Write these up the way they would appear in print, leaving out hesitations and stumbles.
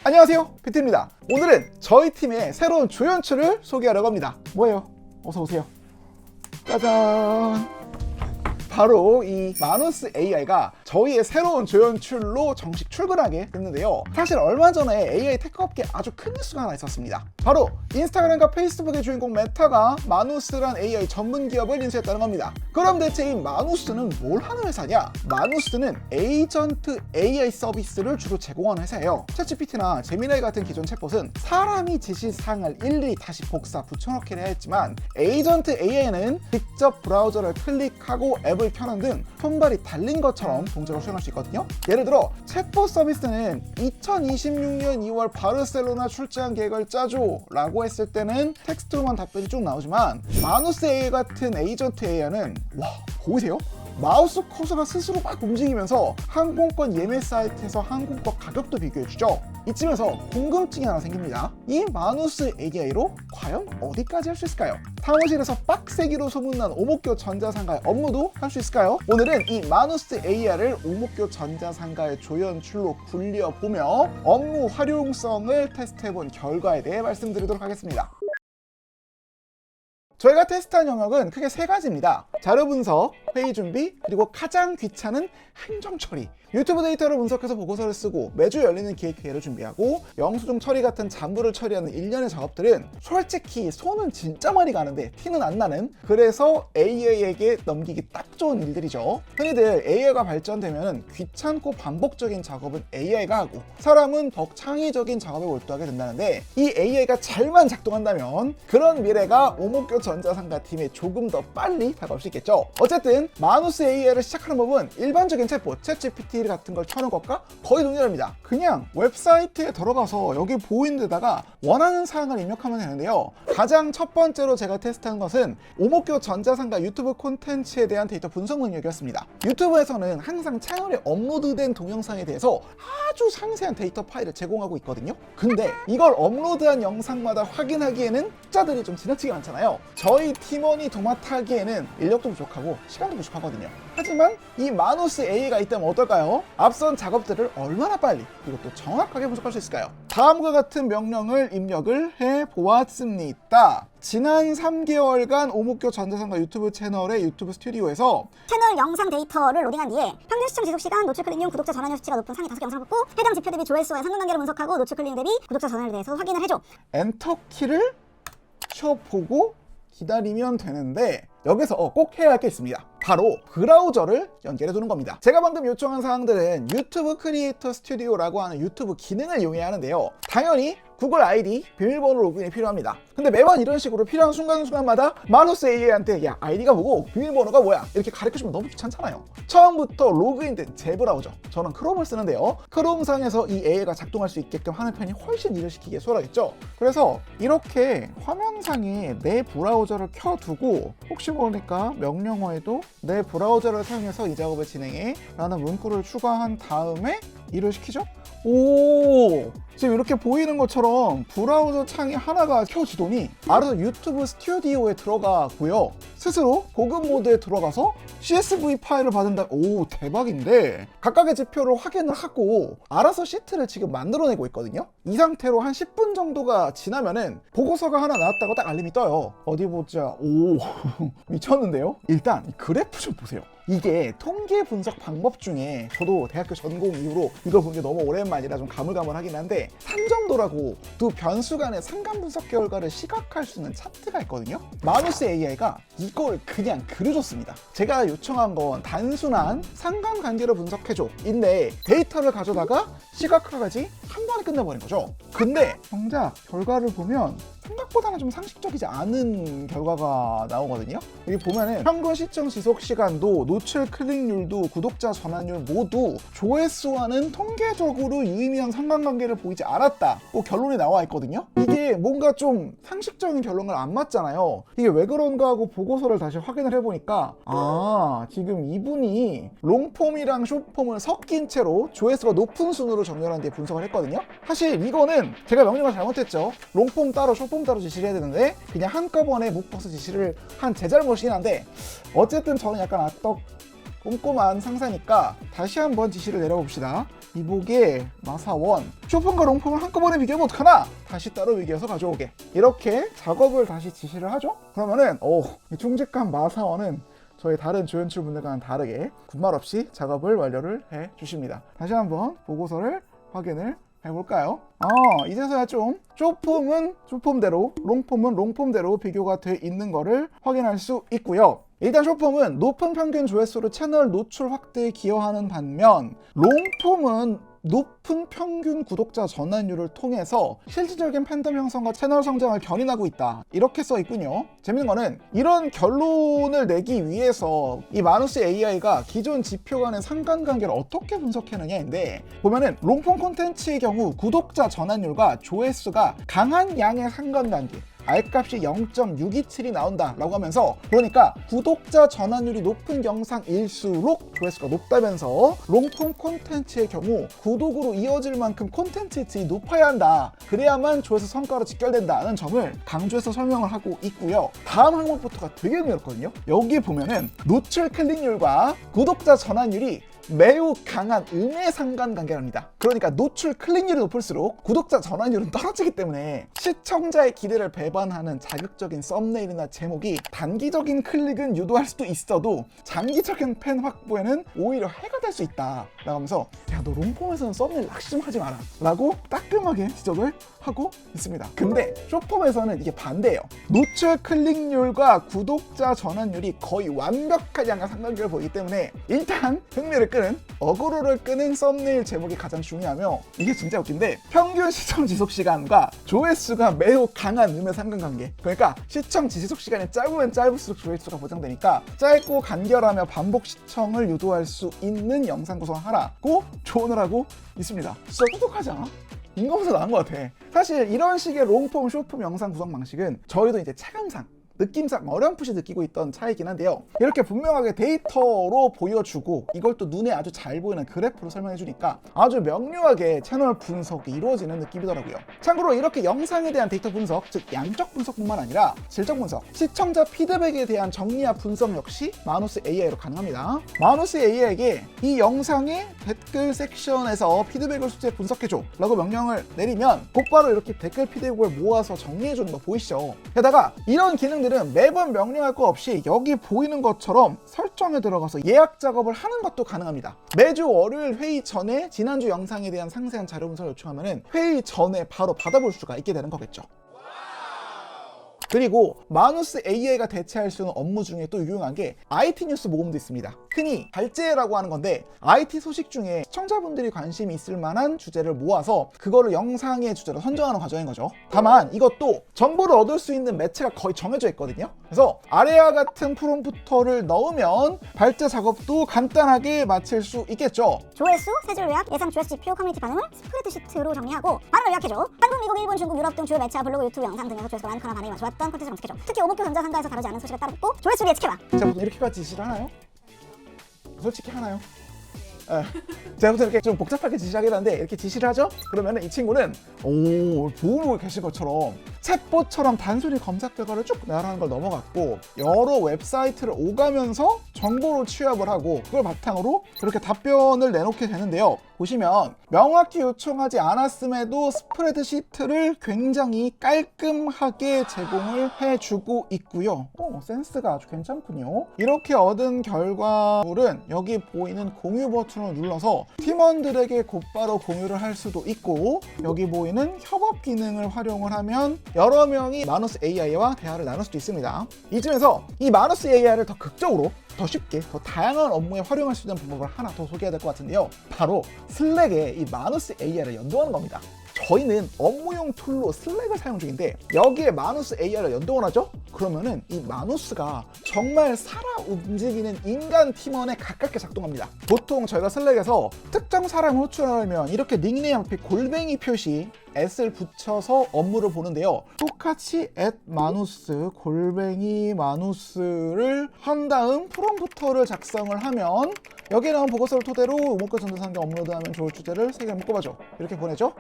안녕하세요, 비트입니다. 오늘은 저희 팀의 새로운 조연출을 소개하려고 합니다. 뭐예요? 어서 오세요. 짜잔! 바로 이 마누스 AI가 저희의 새로운 조연출로 정식 출근하게 됐는데요. 사실 얼마 전에 AI 테크업계에 아주 큰 뉴스가 하나 있었습니다. 바로 인스타그램과 페이스북의 주인공 메타가 마누스란 AI 전문 기업을 인수했다는 겁니다. 그럼 대체 이 마누스는 뭘 하는 회사냐? 마누스는 에이전트 AI 서비스를 주로 제공하는 회사예요. 챗GPT나 제미나이 같은 기존 챗봇은 사람이 지시사항을 일일이 다시 복사, 붙여넣기를 해야 했지만 에이전트 AI는 직접 브라우저를 클릭하고 앱을 켜는 등 손발이 달린 것처럼 동작을 수행할 수 있거든요. 예를 들어 챗봇 서비스는 2026년 2월 바르셀로나 출장 계획을 짜줘 라고 했을 때는 텍스트로만 답변이 쭉 나오지만 마누스 AI 같은 에이전트 AI는 와, 보이세요? 마우스 커서가 스스로 막 움직이면서 항공권 예매 사이트에서 항공권 가격도 비교해주죠. 이쯤에서 궁금증이 하나 생깁니다. 이 마누스 AI로 과연 어디까지 할 수 있을까요? 사무실에서 빡세기로 소문난 오목교 전자상가의 업무도 할 수 있을까요? 오늘은 이 마누스 AI를 오목교 전자상가의 조연출로 굴려보며 업무 활용성을 테스트해본 결과에 대해 말씀드리도록 하겠습니다. 저희가 테스트한 영역은 크게 세 가지입니다. 자료 분석, 회의 준비, 그리고 가장 귀찮은 행정 처리. 유튜브 데이터를 분석해서 보고서를 쓰고 매주 열리는 기획회의를 준비하고 영수증 처리 같은 잡무를 처리하는 일련의 작업들은 솔직히 손은 진짜 많이 가는데 티는 안 나는, 그래서 AI에게 넘기기 딱 좋은 일들이죠. 흔히들 AI가 발전되면 귀찮고 반복적인 작업은 AI가 하고 사람은 더 창의적인 작업에 몰두하게 된다는데, 이 AI가 잘만 작동한다면 그런 미래가 오목교 전자상가 팀에 조금 더 빨리 다가올 수 있겠죠. 어쨌든 마누스 AI를 시작하는 법은 일반적인 챗봇, 챗GPT 같은 걸 켜는 것과 거의 동일합니다. 그냥 웹사이트에 들어가서 여기 보이는 데다가 원하는 사항을 입력하면 되는데요. 가장 첫 번째로 제가 테스트한 것은 오목교 전자상가 유튜브 콘텐츠에 대한 데이터 분석 능력이었습니다. 유튜브에서는 항상 채널에 업로드된 동영상에 대해서 아주 상세한 데이터 파일을 제공하고 있거든요. 근데 이걸 업로드한 영상마다 확인하기에는 숫자들이 좀 지나치게 많잖아요. 저희 팀원이 도맡아 하기에는 인력도 부족하고 시간도 부족하거든요. 하지만 이 마누스 AI가 있다면 어떨까요? 앞선 작업들을 얼마나 빨리 그리고 또 정확하게 분석할 수 있을까요? 다음과 같은 명령을 입력을 해보았습니다. 지난 3개월간 오목교 전자상가 유튜브 채널의 유튜브 스튜디오에서 채널 영상 데이터를 로딩한 뒤에 평균 시청 지속 시간, 노출 클릭률, 구독자 전환율 수치가 높은 상위 5개 영상을 뽑고 해당 지표 대비 조회수와의 상관관계를 분석하고 노출 클릭률 대비 구독자 전환율에 대해서 확인을 해줘. 엔터키를 쳐보고 기다리면 되는데, 여기서 꼭 해야 할 게 있습니다. 바로 브라우저를 연결해 두는 겁니다. 제가 방금 요청한 사항들은 유튜브 크리에이터 스튜디오라고 하는 유튜브 기능을 이용해야 하는데요. 당연히 구글 아이디, 비밀번호 로그인이 필요합니다. 근데 매번 이런 식으로 필요한 순간순간마다 마누스 AI한테 야, 아이디가 뭐고 비밀번호가 뭐야 이렇게 가르쳐주면 너무 귀찮잖아요. 처음부터 로그인된 제 브라우저, 저는 크롬을 쓰는데요. 크롬상에서 이 AI가 작동할 수 있게끔 하는 편이 훨씬 일을 시키기에 수월하겠죠. 그래서 이렇게 화면상에 내 브라우저를 켜두고 혹시 모르니까 명령어에도 내 브라우저를 사용해서 이 작업을 진행해 라는 문구를 추가한 다음에 일을 시키죠. 오, 지금 이렇게 보이는 것처럼 브라우저 창이 하나가 켜지더니 알아서 유튜브 스튜디오에 들어가고요. 스스로 고급 모드에 들어가서 CSV 파일을 받은다. 오, 대박인데 각각의 지표를 확인을 하고 알아서 시트를 지금 만들어내고 있거든요. 이 상태로 한 10분 정도가 지나면은 보고서가 하나 나왔다고 딱 알림이 떠요. 어디 보자. 오, 미쳤는데요? 일단 이 그래프 좀 보세요. 이게 통계 분석 방법 중에 저도 대학교 전공 이후로 이걸 본 게 너무 오랜만이라 좀 가물가물하긴 한데 산정도라고 두 변수 간의 상관 분석 결과를 시각화할 수 있는 차트가 있거든요. 마누스 AI가 이걸 그냥 그려줬습니다. 제가 요청한 건 단순한 상관관계를 분석해줘 인데 데이터를 가져다가 시각화까지 한 번에 끝내버린 거죠. 근데 정작 결과를 보면 생각보다는 좀 상식적이지 않은 결과가 나오거든요. 여기 보면은 평균 시청 지속 시간도, 노출 클릭률도, 구독자 전환율 모두 조회수와는 통계적으로 유의미한 상관관계를 보이지 않았다고 결론이 나와 있거든요. 이게 뭔가 좀 상식적인 결론을 안 맞잖아요. 이게 왜 그런가 하고 보고서를 다시 확인을 해보니까 지금 이분이 롱폼이랑 숏폼을 섞인 채로 조회수가 높은 순으로 정렬한 뒤에 분석을 했거든요. 사실 이거는 제가 명령을 잘못했죠. 롱폼 따로 숏폼 따로 지시를 해야 되는데 그냥 한꺼번에 묶어서 지시를 한 제 잘못이긴 한데, 어쨌든 저는 약간 꼼꼼한 상사니까 다시 한번 지시를 내려봅시다. 이복의 마사원, 쇼폼과 롱폼을 한꺼번에 비교하면 어떡하나? 다시 따로 비교해서 가져오게. 이렇게 작업을 다시 지시를 하죠. 그러면은 이 충직한 마사원은 저희 다른 조연출분들과는 다르게 군말 없이 작업을 완료를 해 주십니다. 다시 한번 보고서를 확인을 해볼까요? 이제서야 좀 쇼폼은 쇼폼대로, 롱폼은 롱폼대로 비교가 돼 있는 거를 확인할 수 있고요. 일단 쇼폼은 높은 평균 조회수로 채널 노출 확대에 기여하는 반면 롱폼은 높은 평균 구독자 전환율을 통해서 실질적인 팬덤 형성과 채널 성장을 견인하고 있다, 이렇게 써 있군요. 재밌는 거는 이런 결론을 내기 위해서 이 마누스 AI가 기존 지표 간의 상관관계를 어떻게 분석했느냐인데, 보면은 롱폼 콘텐츠의 경우 구독자 전환율과 조회수가 강한 양의 상관관계, R값이 0.627이 나온다 라고 하면서, 그러니까 구독자 전환율이 높은 영상일수록 조회수가 높다면서 롱폼 콘텐츠의 경우 구독으로 이어질 만큼 콘텐츠의 질이 높아야 한다, 그래야만 조회수 성과로 직결된다는 점을 강조해서 설명을 하고 있고요. 다음 항목부터가 되게 흥미롭거든요. 여기 보면은 노출 클릭률과 구독자 전환율이 매우 강한 음의 상관관계랍니다. 그러니까 노출 클릭률이 높을수록 구독자 전환율은 떨어지기 때문에 시청자의 기대를 배반하는 자극적인 썸네일이나 제목이 단기적인 클릭은 유도할 수도 있어도 장기적인 팬 확보에는 오히려 해가 될 수 있다 라고 하면서, 야, 너 롱폼에서는 썸네일 낚시 좀 하지 마라 라고 따끔하게 지적을 하고 있습니다. 근데 쇼폼에서는 이게 반대예요. 노출 클릭률과 구독자 전환율이 거의 완벽한 양과 상관관계를 보이기 때문에 일단 흥미를 끄는, 어그로를 끄는 썸네일 제목이 가장 중요하며, 이게 진짜 웃긴데 평균 시청 지속 시간과 조회수가 매우 강한 음의 상관관계. 그러니까 시청 지속 시간이 짧으면 짧을수록 조회수가 보장되니까 짧고 간결하며 반복 시청을 유도할 수 있는 영상 구성을 하라고 조언을 하고 있습니다. 진짜 똑똑하지 않아? 인간보다 나은 것 같아. 사실 이런 식의 롱폼, 숏폼 영상 구성 방식은 저희도 이제 체감상, 느낌상 어렴풋이 느끼고 있던 차이긴 한데요. 이렇게 분명하게 데이터로 보여주고 이걸 또 눈에 아주 잘 보이는 그래프로 설명해주니까 아주 명료하게 채널 분석이 이루어지는 느낌이더라고요. 참고로 이렇게 영상에 대한 데이터 분석, 즉 양적 분석뿐만 아니라 질적 분석, 시청자 피드백에 대한 정리와 분석 역시 마누스 AI로 가능합니다. 마누스 AI에게 이 영상의 댓글 섹션에서 피드백을 수제 분석해줘 라고 명령을 내리면 곧바로 이렇게 댓글 피드백을 모아서 정리해주는 거 보이시죠? 게다가 이런 기능들 매번 명령할 거 없이 여기 보이는 것처럼 설정에 들어가서 예약 작업을 하는 것도 가능합니다. 매주 월요일 회의 전에 지난주 영상에 대한 상세한 자료 분석을 요청하면 회의 전에 바로 받아볼 수가 있게 되는 거겠죠. 그리고 마누스 AI가 대체할 수 있는 업무 중에 또 유용한 게 IT 뉴스 모음도 있습니다. 흔히 발제라고 하는 건데 IT 소식 중에 시청자분들이 관심이 있을 만한 주제를 모아서 그거를 영상의 주제로 선정하는 과정인 거죠. 다만 이것도 정보를 얻을 수 있는 매체가 거의 정해져 있거든요. 그래서 아래와 같은 프롬프터를 넣으면 발제 작업도 간단하게 마칠 수 있겠죠. 조회수, 세줄 요약, 예상 조회수 지표, 커뮤니티 반응을 스프레드시트로 정리하고 반응을 요약해줘. 한국, 미국, 일본, 중국, 유럽 등 주요 매체와 블로그, 유튜브 영상 등에서 조회수가 많거나 반응이 좋았던 콘텐츠를 검색해줘. 특히 오목교 전자상가에서 다루지 않은 소식을 따로 뽑고 조회수를 예측해봐. 제가 보통 이렇게까지 지시를 하나요? 솔직히 하나요? 제가 보통 이렇게 좀 복잡하게 지시하긴 한데 이렇게 지시를 하죠? 그러면 이 친구는 보고 계신 것처럼 챗봇처럼 단순히 검색 결과를 쭉 나열하는 걸 넘어갔고 여러 웹사이트를 오가면서 정보를 취합을 하고 그걸 바탕으로 이렇게 답변을 내놓게 되는데요. 보시면 명확히 요청하지 않았음에도 스프레드시트를 굉장히 깔끔하게 제공을 해주고 있고요. 센스가 아주 괜찮군요. 이렇게 얻은 결과물은 여기 보이는 공유 버튼을 눌러서 팀원들에게 곧바로 공유를 할 수도 있고, 여기 보이는 협업 기능을 활용을 하면 여러 명이 마누스 AI와 대화를 나눌 수도 있습니다. 이쯤에서 이 마누스 AI를 더 극적으로, 더 쉽게, 더 다양한 업무에 활용할 수 있는 방법을 하나 더 소개해야 될 것 같은데요. 바로 슬랙에 이 마누스 AI를 연동하는 겁니다. 저희는 업무용 툴로 슬랙을 사용 중인데 여기에 마누스 AI를 연동을 하죠? 그러면은 이 마누스가 정말 살아 움직이는 인간 팀원에 가깝게 작동합니다. 보통 저희가 슬랙에서 특정 사람을 호출하려면 이렇게 닉네임 앞에 골뱅이 표시 S를 붙여서 업무를 보는데요. 똑같이 @마누스 골뱅이 마누스를 한 다음 프롬프터를 작성을 하면 여기에 나온 보고서를 토대로 우목교 전자상가 업로드하면 좋을 주제를 3개를 꼽아줘. 이렇게 보내죠?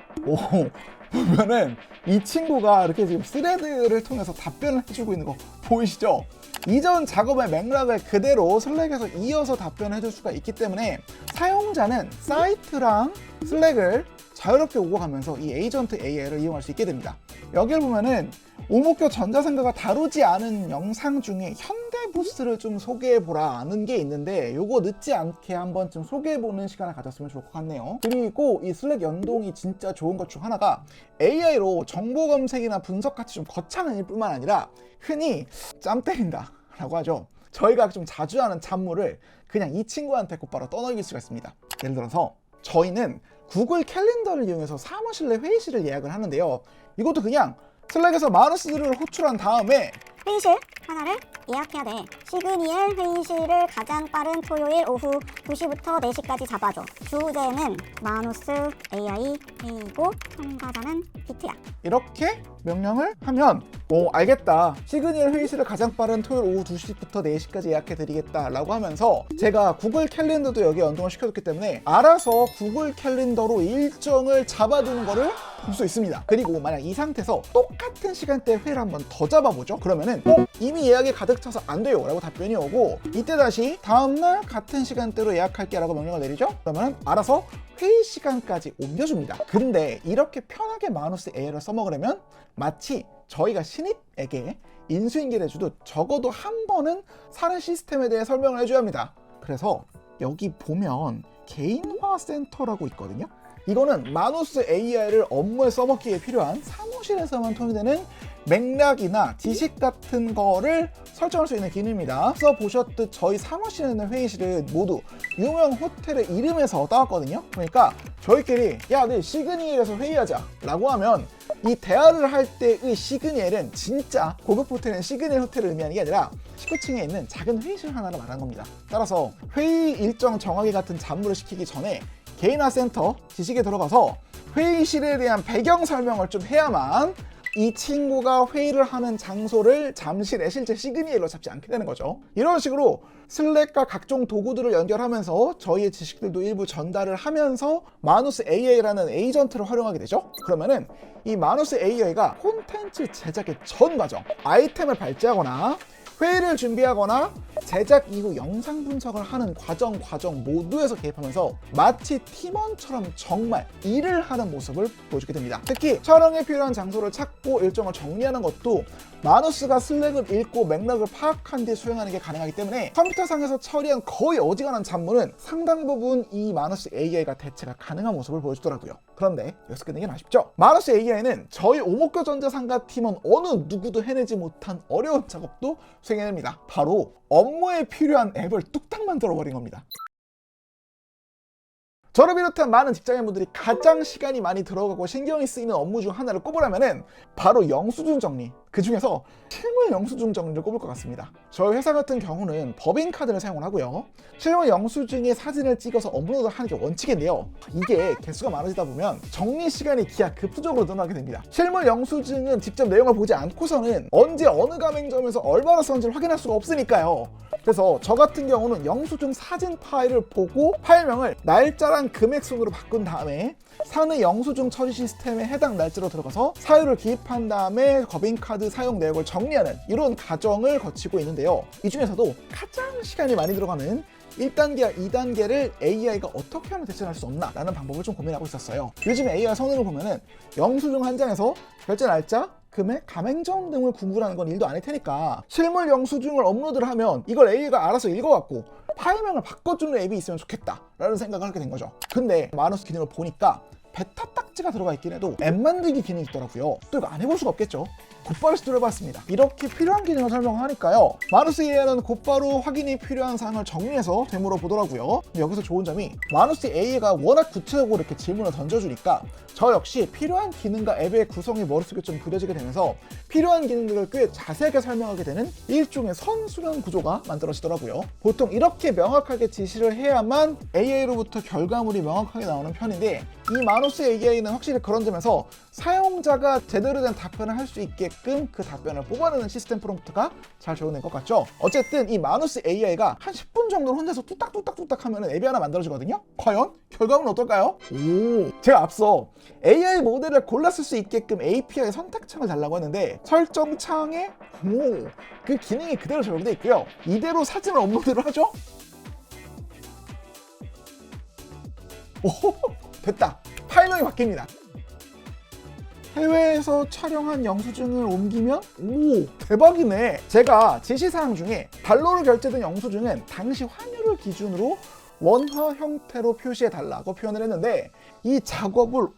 보면은 이 친구가 이렇게 지금 스레드를 통해서 답변을 해주고 있는 거 보이시죠? 이전 작업의 맥락을 그대로 슬랙에서 이어서 답변해 줄 수가 있기 때문에 사용자는 사이트랑 슬랙을 자유롭게 오고 가면서 이 에이전트 AI를 이용할 수 있게 됩니다. 여기를 보면은 오목교 전자상가가 다루지 않은 영상 중에 현대부스를 좀 소개해보라는 게 있는데 요거 늦지 않게 한 번쯤 소개해보는 시간을 가졌으면 좋을 것 같네요. 그리고 이 슬랙 연동이 진짜 좋은 것 중 하나가 AI로 정보 검색이나 분석같이 좀 거창한 일 뿐만 아니라 흔히 짬 때린다 라고 하죠. 저희가 좀 자주 하는 잡무를 그냥 이 친구한테 곧바로 떠넘길 수가 있습니다. 예를 들어서 저희는 구글 캘린더를 이용해서 사무실 내 회의실을 예약을 하는데요. 이것도 그냥 슬랙에서 마누스를 호출한 다음에 회의실 하나를 예약해야 돼. 시그니엘 회의실을 가장 빠른 토요일 오후 2시부터 4시까지 잡아줘. 주제는 마누스 AI 회의고 참가자는 비트야. 이렇게 명령을 하면 알겠다. 시그니엘 회의실을 가장 빠른 토요일 오후 2시부터 4시까지 예약해 드리겠다 라고 하면서 제가 구글 캘린더도 여기에 연동을 시켜줬기 때문에 알아서 구글 캘린더로 일정을 잡아두는 거를 볼 수 있습니다. 그리고 만약 이 상태에서 똑같은 시간대에 회의를 한번 더 잡아보죠. 그러면은 이미 예약이 가득 차서 안 돼요 라고 답변이 오고 이때 다시 다음날 같은 시간대로 예약할게 라고 명령을 내리죠. 그러면 알아서 회의 시간까지 옮겨줍니다. 근데 이렇게 편하게 마누스 AI를 써먹으려면 마치 저희가 신입에게 인수인계를 해주듯 적어도 한 번은 사는 시스템에 대해 설명을 해줘야 합니다. 그래서 여기 보면 개인화 센터라고 있거든요. 이거는 마누스 AI를 업무에 써먹기에 필요한 사무실에서만 통용되는 맥락이나 지식 같은 거를 설정할 수 있는 기능입니다. 앞서 보셨듯 저희 사무실에 있는 회의실은 모두 유명 호텔의 이름에서 따왔거든요. 그러니까 저희끼리 야, 내일 시그니엘에서 회의하자 라고 하면 이 대화를 할 때의 시그니엘은 진짜 고급 호텔은 시그니엘 호텔을 의미하는 게 아니라 19층에 있는 작은 회의실 하나를 말하는 겁니다. 따라서 회의 일정 정하기 같은 잡무를 시키기 전에 개인화 센터 지식에 들어가서 회의실에 대한 배경 설명을 좀 해야만 이 친구가 회의를 하는 장소를 잠실에 실제 시그니엘로 잡지 않게 되는 거죠. 이런 식으로 슬랙과 각종 도구들을 연결하면서 저희의 지식들도 일부 전달을 하면서 마누스 AI라는 에이전트를 활용하게 되죠. 그러면은 이 마누스 AI가 콘텐츠 제작의 전 과정, 아이템을 발제하거나 회의를 준비하거나 제작 이후 영상 분석을 하는 과정 모두에서 개입하면서 마치 팀원처럼 정말 일을 하는 모습을 보여주게 됩니다. 특히 촬영에 필요한 장소를 찾고 일정을 정리하는 것도 마누스가 슬랙을 읽고 맥락을 파악한 뒤 수행하는 게 가능하기 때문에 컴퓨터상에서 처리한 거의 어지간한 잡무는 상당 부분 이 마누스 AI가 대체가 가능한 모습을 보여주더라고요. 그런데 여기서 끝내기 아쉽죠? 마누스 AI는 저희 오목교 전자상가 팀원 어느 누구도 해내지 못한 어려운 작업도 수행해냅니다. 바로 업무에 필요한 앱을 뚝딱 만들어버린 겁니다. 저를 비롯한 많은 직장인분들이 가장 시간이 많이 들어가고 신경이 쓰이는 업무 중 하나를 꼽으라면은 바로 영수증 정리, 그 중에서 실물 영수증 정리를 꼽을 것 같습니다. 저희 회사 같은 경우는 법인카드를 사용을 하고요. 실물 영수증에 사진을 찍어서 업로드를 하는 게 원칙인데요. 이게 개수가 많아지다 보면 정리 시간이 기하 급수적으로 늘어나게 됩니다. 실물 영수증은 직접 내용을 보지 않고서는 언제 어느 가맹점에서 얼마나 썼는지를 확인할 수가 없으니까요. 그래서 저 같은 경우는 영수증 사진 파일을 보고 파일명을 날짜랑 금액 순으로 바꾼 다음에 사내 영수증 처리 시스템에 해당 날짜로 들어가서 사유를 기입한 다음에 법인카드 사용 내역을 정리하는 이런 과정을 거치고 있는데요. 이 중에서도 가장 시간이 많이 들어가는 1단계와 2단계를 AI가 어떻게 하면 대체할 수 없나 라는 방법을 좀 고민하고 있었어요. 요즘 AI 성능을 보면은 영수증 한 장에서 결제 날짜, 금액, 가맹점 등을 구분하는 건 일도 아닐 테니까 실물 영수증을 업로드를 하면 이걸 AI가 알아서 읽어갖고 파일명을 바꿔주는 앱이 있으면 좋겠다 라는 생각을 하게 된 거죠. 근데 마누스 기능을 보니까 베타 딱지가 들어가 있긴 해도 앱 만들기 기능이 있더라고요. 또 이거 안 해볼 수가 없겠죠. 곧바로 시도를 해봤습니다. 이렇게 필요한 기능을 설명하니까요. 마누스 AI는 곧바로 확인이 필요한 사항을 정리해서 되물어 보더라고요. 여기서 좋은 점이 마누스 AI가 워낙 구체적으로 이렇게 질문을 던져주니까 저 역시 필요한 기능과 앱의 구성이 머릿속에 좀 그려지게 되면서 필요한 기능들을 꽤 자세하게 설명하게 되는 일종의 선수령 구조가 만들어지더라고요. 보통 이렇게 명확하게 지시를 해야만 AI로부터 결과물이 명확하게 나오는 편인데 이 마누스 AI는 AI는 확실히 그런 점에서 사용자가 제대로 된 답변을 할 수 있게끔 그 답변을 뽑아내는 시스템 프롬프트가 잘 적용된 것 같죠. 어쨌든 이 마누스 AI가 한 10분 정도 혼자서 뚝딱뚝딱뚝딱 하면 앱이 하나 만들어지거든요. 과연 결과물은 어떨까요? 제가 앞서 AI 모델을 골라 쓸 수 있게끔 API 선택창을 달라고 했는데 설정창에 그 기능이 그대로 적용되어 있고요. 이대로 사진을 업로드를 하죠. 오, 됐다. 파일명이 바뀝니다. 해외에서 촬영한 영수증을 옮기면 대박이네. 제가 지시사항 중에 달러로 결제된 영수증은 당시 환율을 기준으로 원화 형태로 표시해달라고 표현을 했는데 이 작업을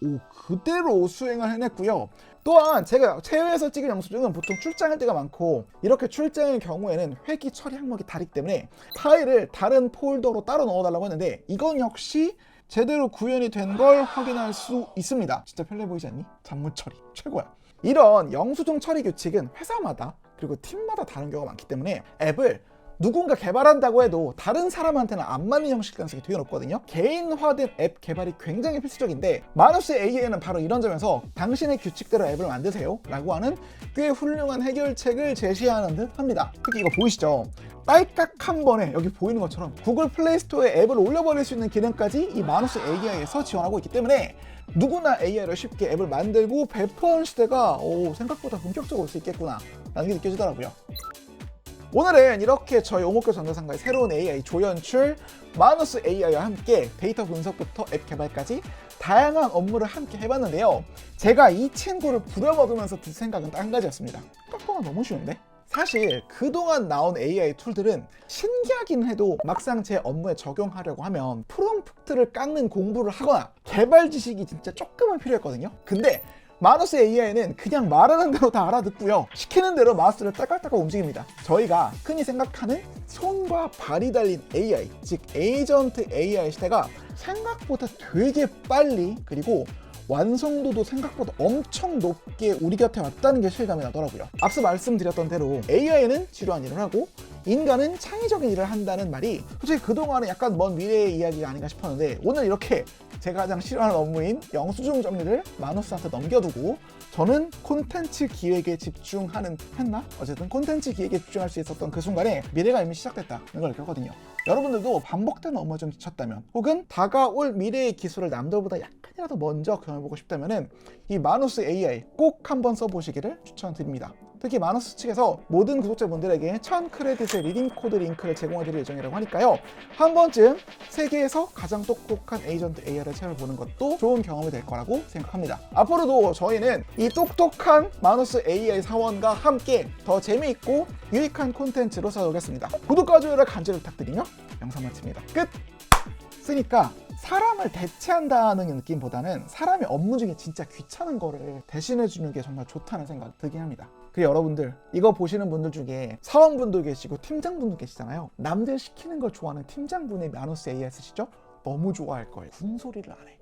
그대로 수행을 해냈고요. 또한 제가 해외에서 찍은 영수증은 보통 출장할 때가 많고 이렇게 출장의 경우에는 회기 처리 항목이 다르기 때문에 파일을 다른 폴더로 따로 넣어달라고 했는데 이건 역시 제대로 구현이 된 걸 확인할 수 있습니다. 진짜 편리해 보이지 않니? 잡무 처리 최고야. 이런 영수증 처리 규칙은 회사마다 그리고 팀마다 다른 경우가 많기 때문에 앱을 누군가 개발한다고 해도 다른 사람한테는 안 맞는 형식 가능성이 되게 높거든요. 개인화된 앱 개발이 굉장히 필수적인데 마누스 AI는 바로 이런 점에서 당신의 규칙대로 앱을 만드세요 라고 하는 꽤 훌륭한 해결책을 제시하는 듯 합니다. 특히 이거 보이시죠? 딸깍 한 번에 여기 보이는 것처럼 구글 플레이 스토어에 앱을 올려버릴 수 있는 기능까지 이 마누스 AI에서 지원하고 있기 때문에 누구나 AI로 쉽게 앱을 만들고 배포하는 시대가 생각보다 본격적으로 올 수 있겠구나 라는 게 느껴지더라고요. 오늘은 이렇게 저희 오목교 전자상가의 새로운 AI 조연출 마누스 AI와 함께 데이터 분석부터 앱 개발까지 다양한 업무를 함께 해봤는데요. 제가 이 친구를 부려먹으면서 든 생각은 딱 한 가지였습니다. 생각보다 너무 쉬운데? 사실 그동안 나온 AI 툴들은 신기하긴 해도 막상 제 업무에 적용하려고 하면 프롬프트를 깎는 공부를 하거나 개발 지식이 진짜 조금은 필요했거든요. 근데 마누스 AI는 그냥 말하는 대로 다 알아듣고요. 시키는 대로 마우스를 딸깍딸깍 움직입니다. 저희가 흔히 생각하는 손과 발이 달린 AI, 즉 에이전트 AI 시대가 생각보다 되게 빨리 그리고 완성도도 생각보다 엄청 높게 우리 곁에 왔다는 게 실감이 나더라고요. 앞서 말씀드렸던 대로 AI는 지루한 일을 하고 인간은 창의적인 일을 한다는 말이 솔직히 그동안은 약간 먼 미래의 이야기가 아닌가 싶었는데 오늘 이렇게 제가 가장 싫어하는 업무인 영수증 정리를 마누스한테 넘겨두고 저는 콘텐츠 기획에 집중하는 했나? 어쨌든 콘텐츠 기획에 집중할 수 있었던 그 순간에 미래가 이미 시작됐다는 걸 느꼈거든요. 여러분들도 반복되는 업무에 좀 지쳤다면 혹은 다가올 미래의 기술을 남들보다 약간이라도 먼저 경험해보고 싶다면 이 마누스 AI 꼭 한번 써보시기를 추천드립니다. 특히 마누스 측에서 모든 구독자분들에게 1000크레딧의 리딩 코드 링크를 제공해드릴 예정이라고 하니까요. 한 번쯤 세계에서 가장 똑똑한 에이전트 AI를 체험해보는 것도 좋은 경험이 될 거라고 생각합니다. 앞으로도 저희는 이 똑똑한 마누스 AI 사원과 함께 더 재미있고 유익한 콘텐츠로 찾아오겠습니다. 구독과 좋아요를 간절히 부탁드리며 영상 마칩니다. 끝! 쓰니까 사람을 대체한다는 느낌보다는 사람이 업무 중에 진짜 귀찮은 거를 대신해주는 게 정말 좋다는 생각이 들긴 합니다. 그리고 여러분들 이거 보시는 분들 중에 사원분들 계시고 팀장분들 계시잖아요. 남들 시키는 걸 좋아하는 팀장분의 마누스 AI 쓰시죠? 너무 좋아할 거예요. 군소리를 안 해.